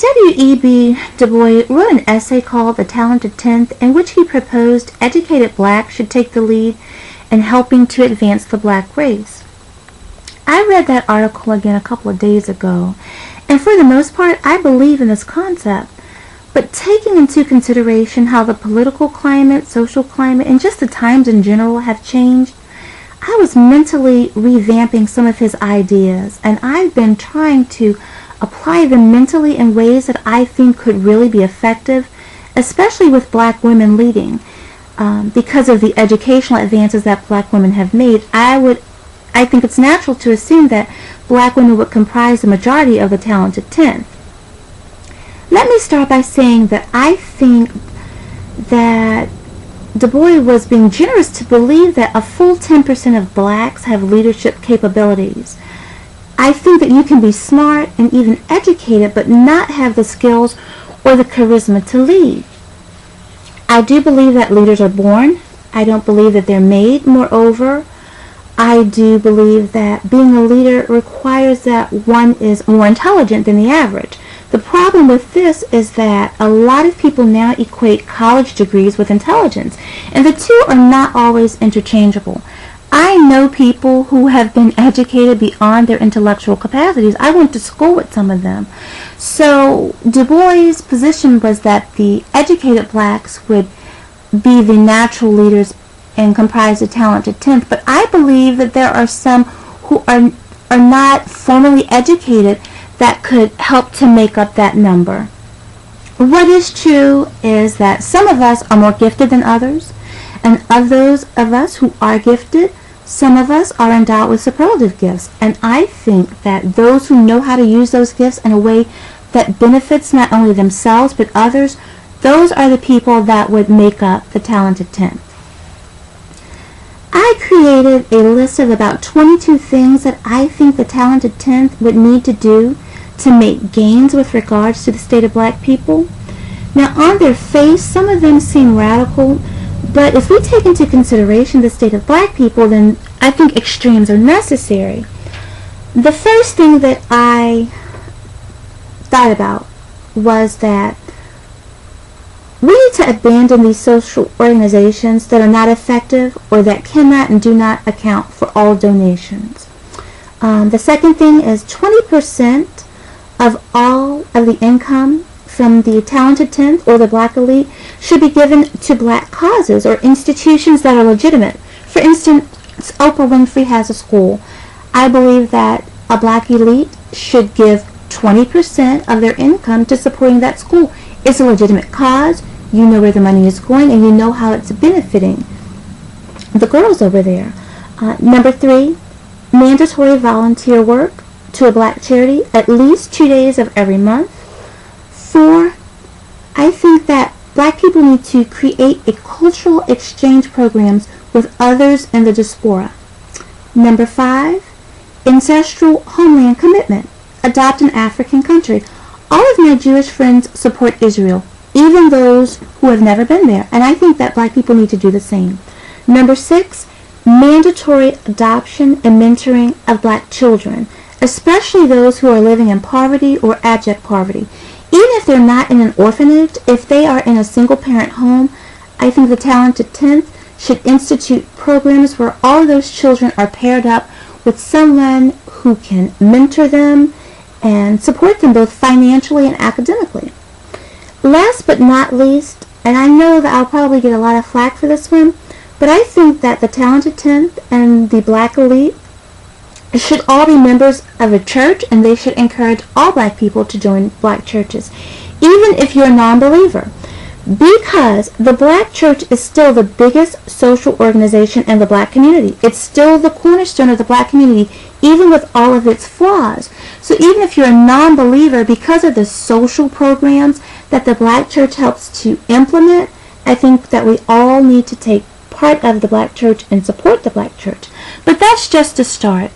W.E.B. Du Bois wrote an essay called The Talented Tenth, in which he proposed educated blacks should take the lead in helping to advance the black race. I read that article again a couple of days ago, and for the most part, I believe in this concept. But taking into consideration how the political climate, social climate, and just the times in general have changed, I was mentally revamping some of his ideas, and I've been trying to apply them mentally in ways that I think could really be effective, especially with black women leading. Because of the educational advances that black women have made, I think it's natural to assume that black women would comprise the majority of the talented 10th. Let me start by saying that I think that Du Bois was being generous to believe that a full 10% of blacks have leadership capabilities. I think that you can be smart and even educated but not have the skills or the charisma to lead. I do believe that leaders are born. I don't believe that they're made. Moreover, I do believe that being a leader requires that one is more intelligent than the average. The problem with this is that a lot of people now equate college degrees with intelligence, and the two are not always interchangeable. I know people who have been educated beyond their intellectual capacities. I went to school with some of them. So Du Bois' position was that the educated blacks would be the natural leaders and comprise the talented 10th. But I believe that there are some who are not formally educated that could help to make up that number. What is true is that some of us are more gifted than others, and of those of us who are gifted, some of us are endowed with superlative gifts, and I think that those who know how to use those gifts in a way that benefits not only themselves but others, those are the people that would make up the talented 10th. I created a list of about 22 things that I think the talented 10th would need to do to make gains with regards to the state of black people. Now, on their face, some of them seem radical, but if we take into consideration the state of black people, then I think extremes are necessary. The first thing that I thought about was that we need to abandon these social organizations that are not effective or that cannot and do not account for all donations. The second thing is 20% of all of the income from the talented 10th or the black elite should be given to black causes or institutions that are legitimate. For instance, Oprah Winfrey has a school. I believe that a black elite should give 20% of their income to supporting that school. It's a legitimate cause. You know where the money is going, and you know how it's benefiting the girls over there. Number 3, mandatory volunteer work to a black charity at least 2 days of every month. 4, I think that black people need to create a cultural exchange programs with others in the diaspora. Number 5, ancestral homeland commitment. Adopt an African country. All of my Jewish friends support Israel, even those who have never been there, and I think that black people need to do the same. Number 6, mandatory adoption and mentoring of black children, especially those who are living in poverty or abject poverty. Even if they're not in an orphanage, if they are in a single-parent home, I think the talented 10th should institute programs where all of those children are paired up with someone who can mentor them and support them both financially and academically. Last but not least, and I know that I'll probably get a lot of flack for this one, but I think that the talented 10th and the black elite should all be members of a church, and they should encourage all black people to join black churches, even if you're a non-believer, because the black church is still the biggest social organization in the black community. It's still the cornerstone of the black community, even with all of its flaws. So even if you're a non-believer, because of the social programs that the black church helps to implement, I think that we all need to take part of the black church and support the black church. But that's just a start.